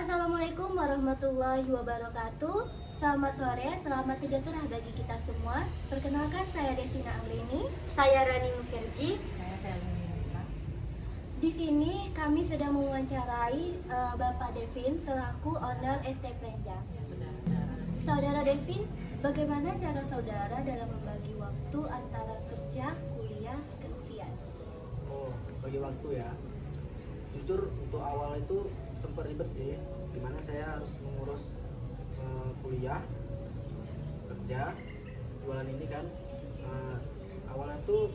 Assalamualaikum warahmatullahi wabarakatuh. Selamat sore, selamat sejahtera bagi kita semua. Perkenalkan, saya Devina Anggreni. Saya Rani Mukherjee. Saya Selini Islam. Di sini kami sedang mewawancarai Bapak Devin selaku owner ST Preja. Saudara Devin, bagaimana cara saudara dalam membagi waktu antara kerja, kuliah, skripsian? Oh, bagi waktu ya. Jujur untuk awal itu sempat ribet sih, dimana saya harus mengurus kuliah, kerja, jualan ini kan. Awalnya tuh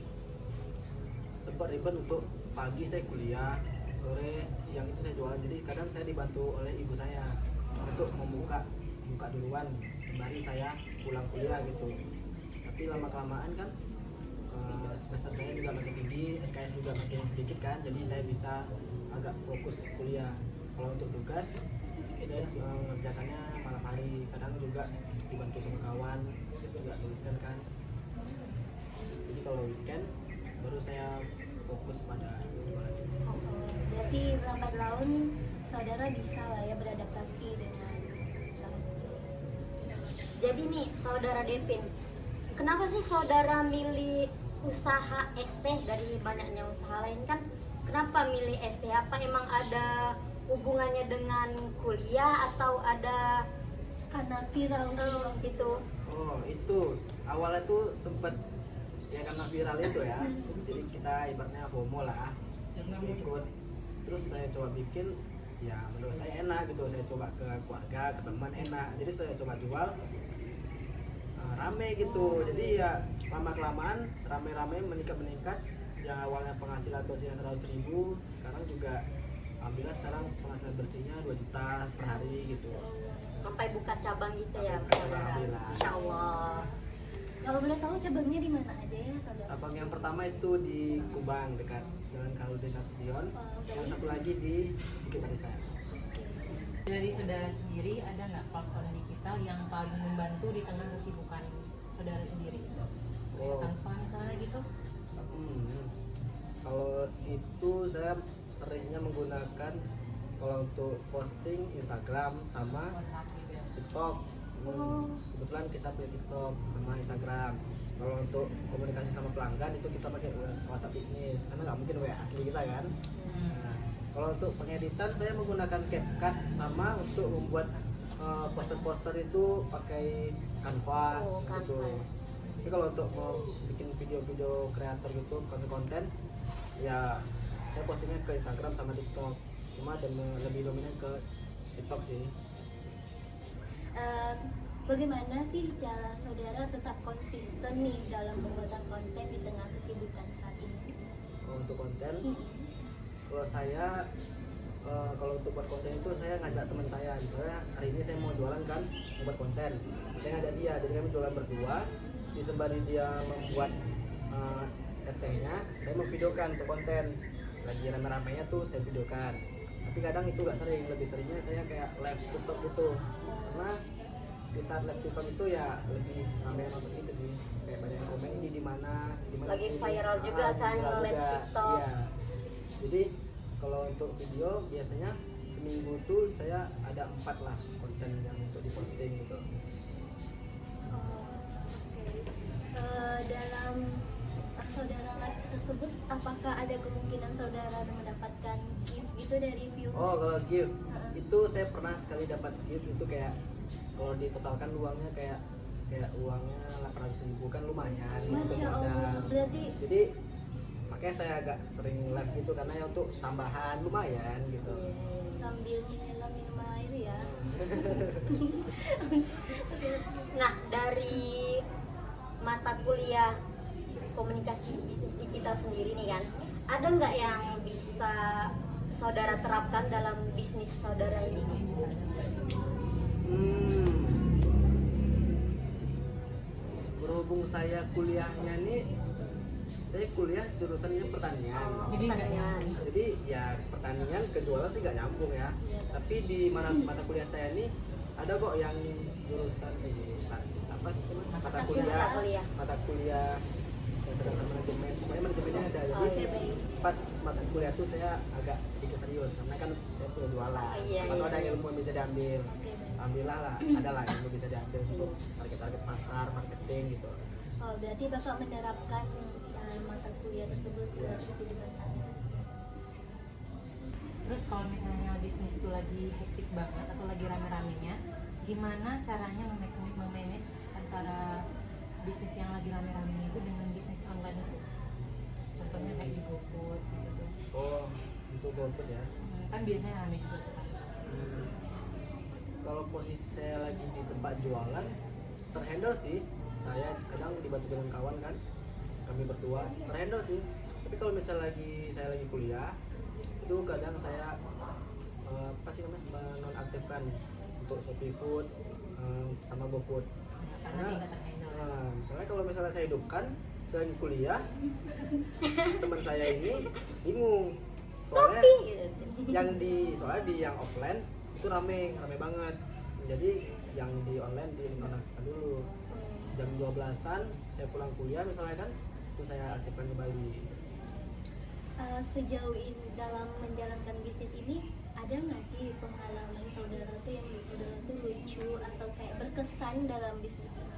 sempat ribet untuk pagi saya kuliah, sore, siang itu saya jualan. Jadi kadang saya dibantu oleh ibu saya untuk buka duluan sembari saya pulang kuliah gitu. Tapi lama kelamaan kan semester saya juga makin tinggi, SKS juga makin sedikit kan, jadi saya bisa agak fokus kuliah. Kalau untuk tugas saya mengerjakannya malam hari, kadang juga dibantu sama kawan juga tuliskan kan. Jadi kalau weekend baru saya fokus pada jualan ini. Berarti lambat laun saudara bisa lah ya beradaptasi dengan. Jadi nih, saudara Devin, kenapa sih saudara milih usaha ST dari banyaknya usaha lain kan? Kenapa milih ST? Apa emang ada hubungannya dengan kuliah atau ada Karena viral gitu? Oh, itu awalnya tuh sempet ya karena viral itu ya. Jadi kita ibaratnya FOMO lah, ikut. Terus saya coba bikin, ya menurut saya enak gitu. Saya coba ke keluarga, ke teman enak. Jadi saya coba jual, rame gitu. Jadi ya lama kelamaan rame-rame meningkat. Yang awalnya penghasilan bersihnya 100.000, sekarang juga alhamdulillah sekarang penghasilan bersihnya 2 juta per hari gitu. Sampai buka cabang gitu ya, Buka cabang, saudara? alhamdulillah. Insya Allah. Kalau boleh tahu cabangnya di mana aja ya, saudara? Cabang yang pertama itu di Kubang dekat Jalan Kaludin Nasution. Yang satu lagi di Bukit Barisan. Dari saudara sendiri, ada nggak platform digital yang paling membantu di tengah kesibukan saudara sendiri? Kayak Oh. Canva misalnya gitu? Kalau itu saya seringnya menggunakan kalau untuk posting Instagram sama WhatsApp gitu ya? TikTok. Kebetulan kita punya TikTok sama Instagram. Kalau untuk komunikasi sama pelanggan itu kita pakai WhatsApp bisnis, karena nggak mungkin WA asli kita kan. Nah, kalau untuk pengeditan saya menggunakan CapCut, sama untuk membuat poster-poster itu pakai Canva gitu. Tapi kalau untuk mau bikin video-video kreator gitu, konten-konten, ya saya postingnya ke Instagram sama TikTok. Cuma lebih dominan ke TikTok sih. Bagaimana sih cara saudara tetap konsisten nih dalam pembuatan konten di tengah kesibukan saat ini? Kalau untuk konten, kalau saya kalau untuk buat konten itu saya ngajak teman saya. Misalnya hari ini saya mau jualan kan, mau buat konten, saya ngajak dia. Jadi kami jualan berdua. Disembari dia membuat ST-nya, saya memvideokan untuk konten. Lagi rame-ramenya tuh saya videokan. Tapi kadang itu gak sering, lebih seringnya saya kayak live TikTok gitu. Karena di saat live TikTok itu ya lebih rame yang nonton gitu sih. Kayak banyak yang komen ini di mana Lagi sih? viral juga kan viral live juga. TikTok. Iya. Jadi kalau untuk video biasanya seminggu tuh saya ada 4 lah konten yang untuk diposting gitu. Dalam saudara live tersebut, apakah ada kemungkinan saudara mendapatkan gift gitu dari viewer? Oh, kalau gift itu saya pernah sekali dapat gift itu kayak kalau ditotalkan uangnya kayak uangnya 800.000 kan lumayan untuk Masya Allah, modal. berarti Jadi makanya saya agak sering live gitu karena ya untuk tambahan lumayan gitu. sambil menyelam minum air ya. Nah, dari mata kuliah komunikasi bisnis digital sendiri nih kan, ada nggak yang bisa saudara terapkan dalam bisnis saudara ini? Berhubung saya kuliahnya nih, saya kuliah jurusannya pertanian. Jadi nggak ya? Jadi ya pertanian ke jualan sih nggak nyambung ya. Tapi di mata kuliah saya ini ada kok yang jurusan apa sih namanya? Mata kuliah. Mata kuliah yang sedang manajemen. Pokoknya manajemennya ada. Jadi pas mata kuliah tuh saya agak sedikit serius karena kan saya punya jualan. Iya, Atau iya, ada iya. ilmu yang bisa diambil. Oke, baik. Alhamdulillah lah, ada lah ilmu bisa diambil untuk target-target pasar, marketing gitu. Oh, berarti Bapak menerapkan mata kuliah tersebut ke kehidupan saya. Terus kalau misalnya bisnis itu lagi hektik banget atau lagi rame-ramenya, gimana caranya memanage antara bisnis yang lagi rame-ramenya itu dengan bisnis online itu? Contohnya kayak di GoFood gitu. Oh, untuk GoFood ya. Kan biasanya rame juga tuh kan. Kalau posisi saya lagi di tempat jualan, terhandle sih. Saya kadang dibantu dengan kawan kan, kami berdua terhandle sih. Tapi kalau misalnya saya lagi kuliah, itu kadang saya apa sih namanya, menonaktifkan untuk Shopee Food sama GoFood. Karena dia nggak terhandle. Misalnya kalau misalnya saya hidupkan, saya lagi kuliah, teman saya ini bingung. Soalnya soalnya di yang offline itu rame banget. Jadi yang di online dinonaktifkan dulu. Jam 12-an saya pulang kuliah misalnya kan, itu saya aktifkan kembali. Sejauh ini dalam menjalankan bisnis ini ada nggak sih pengalaman saudara tuh yang saudara tuh lucu atau kayak berkesan dalam bisnis ini?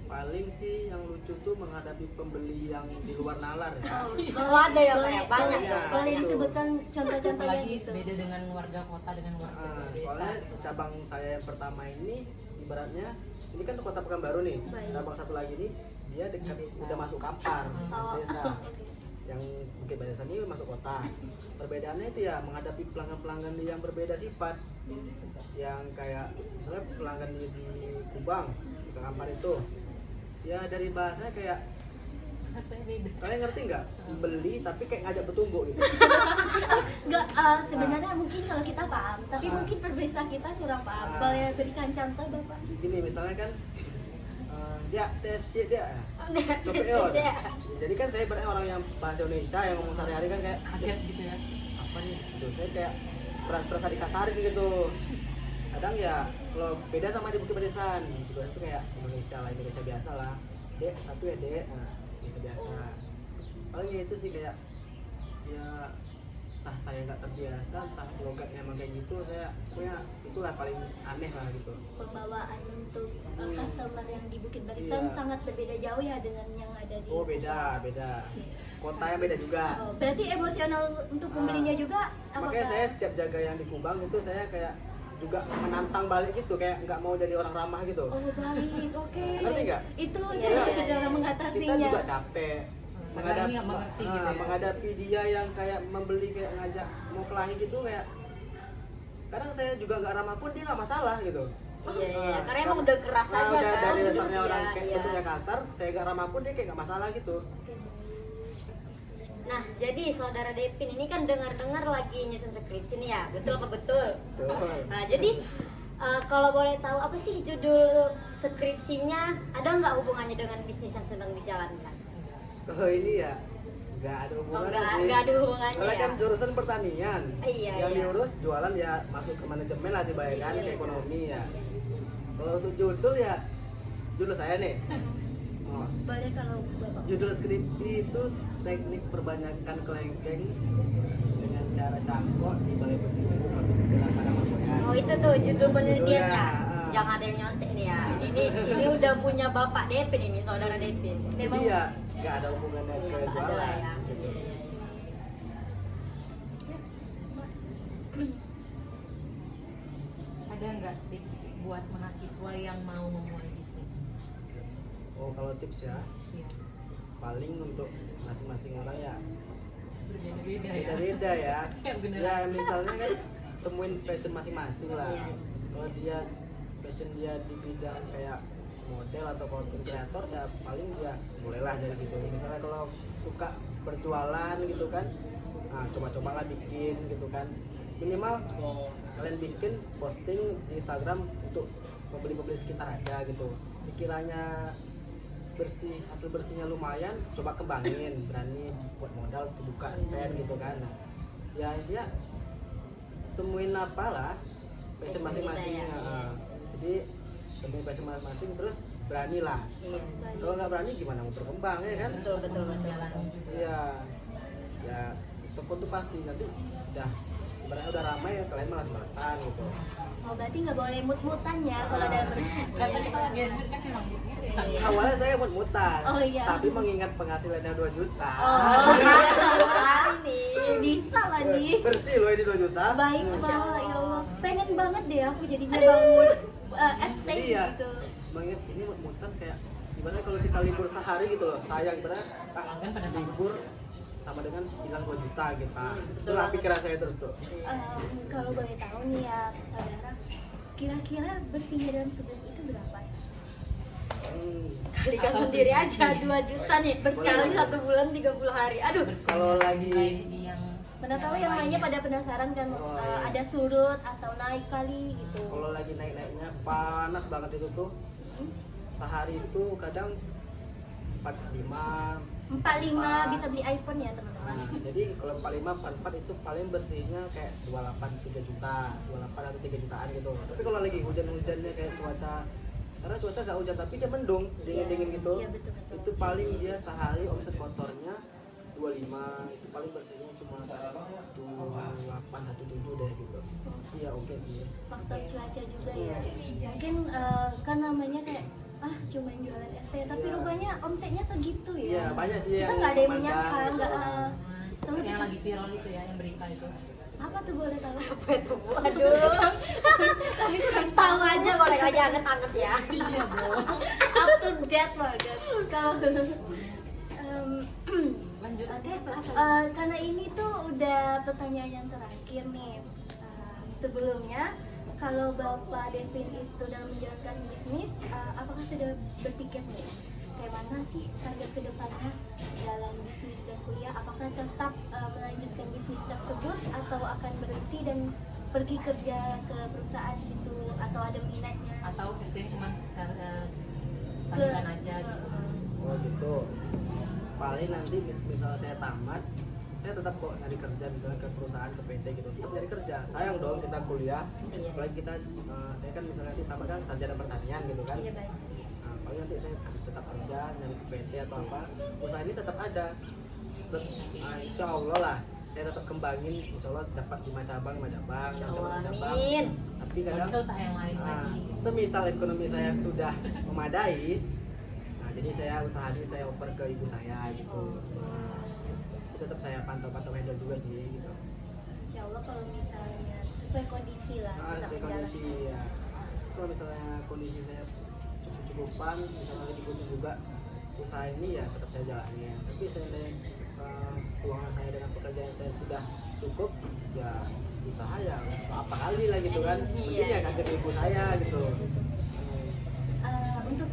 Paling sih yang lucu tuh menghadapi pembeli yang di luar nalar ya. Oh, ada ya Pak ya, banyak Iya, tuh. Boleh itu. disebutkan contoh-contohnya Apalagi gitu. beda dengan warga kota dengan warga desa. Soalnya Gitu. cabang saya yang pertama ini ibaratnya ini kan Kota Pekanbaru nih. Baik. Cabang satu lagi nih dia dekat Di desa. udah masuk Kampar, Oh, desa. oke. Yang Bukit Barisan ini masuk kota. Perbedaannya itu ya menghadapi pelanggan-pelanggan yang berbeda sifat. Yang kayak misalnya pelanggan di Kubang, di Kampar itu. Ya dari bahasanya kayak Rasanya beda. kalian ngerti nggak? Beli tapi kayak ngajak bertumbuk gitu. Enggak, sebenarnya mungkin kalau kita paham, tapi mungkin pemerintah kita kurang paham. Boleh berikan contoh Bapak? Di sini misalnya kan dia TSC dia. Coba Iya. Jadi kan saya berarti orang yang bahasa Indonesia yang ngomong sehari-hari kan kayak Kaget gitu ya. apa nih? Gitu. Saya kayak berasa dikasarin gitu. Kadang ya kalau beda sama di Bukit Barisan, gitu itu kayak Indonesia lah, Indonesia biasa lah. Dek, satu ya dek, nah Indonesia biasa. Paling ya itu sih kayak ya entah saya nggak terbiasa, entah logatnya emang kayak gitu, saya pokoknya itulah paling aneh lah gitu. Pembawaan untuk customer yang di Bukit Barisan Iya. sangat berbeda jauh ya dengan yang ada di Oh beda. Kotanya beda juga. Oh, berarti emosional untuk pembelinya juga Makanya saya setiap jaga yang di Kubang itu saya kayak juga menantang balik gitu, kayak nggak mau jadi orang ramah gitu. Oh baik, oke. Ngerti nggak? Itu Iya, cara iya, dalam iya. mengatasinya. Kita juga capek Padahal dia nggak mengerti gitu ya. menghadapi dia yang kayak membeli kayak ngajak mau kelahi gitu, kayak kadang saya juga nggak ramah pun dia nggak masalah gitu. Iya, iya. Karena emang udah keras aja udah kan. dari dasarnya orang Iya, kayak iya. bentuknya kasar, saya nggak ramah pun dia kayak nggak masalah gitu. Nah, jadi saudara Devin ini kan dengar-dengar lagi nyusun skripsi nih ya, betul apa betul? Betul. Nah, jadi kalau boleh tahu apa sih judul skripsinya? Ada nggak hubungannya dengan bisnis yang sedang dijalankan? Kalau ini ya nggak ada hubungannya sih. nggak ada hubungannya Soalnya ya? kan jurusan pertanian. Iya, yang iya. diurus jualan ya masuk ke manajemen lah dibayarkan Iya, ke iya. ekonomi ya. Kalau untuk judul ya judul saya nih. Oh, Boleh kalau Bapak. judul skripsi itu teknik perbanyakan kelengkeng dengan cara cangkok di balai pendidikan Bukit pada Makoyan. Oh, itu tuh judul penelitiannya. Judulnya. Jangan ada yang nyontek nih ya. Ini udah punya Bapak Devin ini, saudara Devin. Jadi ya nggak ada hubungannya ke Iya, ada lah jualan. ya. Gitu. Ada nggak tips buat mahasiswa yang mau memulai bisnis? Oh kalau tips ya Iya. paling untuk masing-masing orang ya Berbeda-beda ya. beda-beda ya. Siap beneran. Ya misalnya kan temuin passion masing-masing lah. Iya. Kalau dia passion dia di bidang kayak model atau content creator ya paling dia mulailah dari gitu. Misalnya kalau suka berjualan gitu kan, nah coba-cobalah bikin gitu kan. Minimal kalian bikin posting di Instagram untuk pembeli-pembeli sekitar aja gitu. Sekiranya bersih, hasil bersihnya lumayan, coba kembangin, berani buat modal buka stand gitu kan. Nah, ya intinya temuin apa lah passion Passion kita masing-masing. ya. Jadi temuin passion masing-masing, terus berani lah. Iya. Kalau nggak berani gimana mau berkembang ya kan? Betul betul betul. menjalani juga. Iya, ya toko tuh pasti nanti udah ibaratnya udah ramai kalian malas-malasan gitu. Oh berarti nggak boleh mut-mutan ya kalau udah Karena kita gadget kan emang gitu. Iya. Awalnya saya mut-mutan, Oh, iya. tapi mengingat penghasilannya 2 juta. Oh, Hari nih. bisa lah nih. Bersih loh ini 2 juta. Baik Masya Pak, Allah. ya Allah. Pengen banget deh aku jadinya bangun ST Iya. gitu. Mengingat ini mut-mutan kayak gimana kalau kita libur sehari gitu loh. Sayang bener. Pelanggan pada tahu. Libur sama dengan hilang 2 juta gitu. Betul Itulah banget. pikiran saya terus tuh. Kalau boleh tahu nih ya saudara, kira-kira bersihnya dalam sebulan itu berapa? Kalikan sendiri aja 2 juta nih. Berkali Boleh. 1 bulan 30 hari. Aduh. Kalau lagi- di yang Mana tahu yang lainnya pada penasaran kan Oh, iya. ada surut atau naik kali gitu. Kalau lagi naik-naiknya panas banget itu tuh. Sehari itu kadang 45. 45 bisa beli iPhone ya teman-teman. Nah, jadi kalau 45, 44 itu paling bersihnya kayak 28, 3 juta, 28 atau 3 jutaan gitu. Tapi kalau lagi hujan-hujannya kayak cuaca, karena cuaca nggak hujan tapi dia mendung, dingin-dingin gitu, Iya, betul-betul. itu paling dia sehari omset kotornya 25, itu paling bersihnya cuma 1,8, 1,7 deh gitu. Iya oke sih. Faktor cuaca juga ya. Mungkin kan namanya kayak cuma jualan ST tapi Iya. rupanya omsetnya segitu ya. Iya banyak sih Kita yang nggak ada yang memandang menyangka, gitu. nggak. Sama yang kita- lagi viral itu ya, yang berita itu. apa tuh boleh tahu? Apa itu? Waduh. Kami kurang Tahu aja kalau lagi anget-anget ya. Iya, Bro. up to date banget. Kalau Lanjut. Oke, karena ini tuh udah pertanyaan yang terakhir nih. Sebelumnya, kalau Bapak Devin itu dalam menjalankan bisnis, apakah sudah berpikir nih, kayak mana sih target kedepannya dalam bisnis dan kuliah? Apakah tetap melanjutkan bisnis tersebut atau akan berhenti dan pergi kerja ke perusahaan itu atau ada minatnya? Atau Kristen cuma sambilan aja gitu. Oh gitu. Paling nanti misalnya saya tamat, saya tetap kok nyari kerja misalnya ke perusahaan, ke PT gitu, tetap nyari kerja. Sayang dong kita kuliah, Iya. apalagi kita, saya kan misalnya nanti tamat kan sarjana pertanian gitu kan. Iya baik. Nah, paling nanti saya tetap kerja, nyari ke PT atau apa, usaha ini tetap ada. Insya Allah lah, saya tetap kembangin, insya Allah dapat 5 cabang, 5 cabang, Insya 6 Allah, cabang. amin. Tapi Nggak kadang bisa usaha yang lain lagi. semisal ekonomi saya sudah memadai, nah jadi saya usaha ini saya oper ke ibu saya gitu. Nah, itu tetap saya pantau-pantau handle juga sih gitu. Insya Allah kalau misalnya sesuai kondisi lah. Nah, tetap saya kondisi menjalankan. ya. Kalau misalnya kondisi saya cukup-cukupan, misalnya dibutuh juga usaha ini ya tetap saya jalanin. Tapi saya keuangan saya dengan pekerjaan saya sudah cukup, ya usaha ya apa kali lah gitu kan. Mungkin ya kasih ke ibu saya gitu. Untuk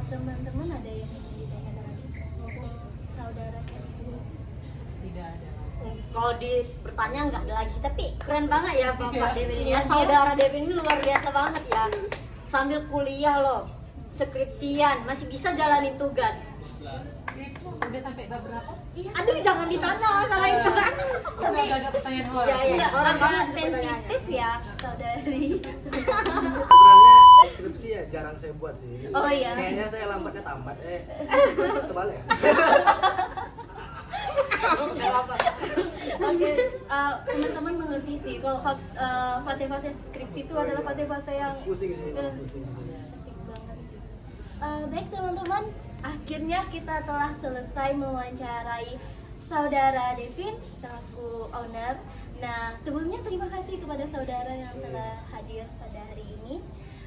teman-teman ada yang ingin ditanyakan lagi maupun saudara Kevin? Tidak ada. Kalau di pertanyaan nggak ada lagi sih, tapi keren banget ya Bapak Iya. Devin ini ya. Saudara Devin ini luar biasa banget ya. Sambil kuliah loh, skripsian, masih bisa jalanin tugas. Skripsi udah sampai bab berapa? Aduh jangan ditanya masalah itu kan. Tapi agak pertanyaan horor. Ya, ya. Enggak, orang agak banget sensitif ya saudari. Sebenarnya skripsi ya jarang saya buat sih. Oh, iya. Kayaknya saya lambatnya tamat. Kebalik ya. Nggak apa-apa. Oke, teman-teman mengerti sih kalau fase-fase skripsi itu adalah fase-fase yang Pusing sih, eh, pusing. asik banget. Baik teman-teman, akhirnya kita telah selesai mewawancarai saudara Devin selaku owner. Nah, sebelumnya terima kasih kepada saudara yang telah hadir pada hari ini.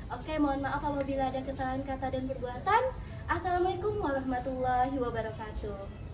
Oke, mohon maaf apabila ada kesalahan kata dan perbuatan. Assalamualaikum warahmatullahi wabarakatuh.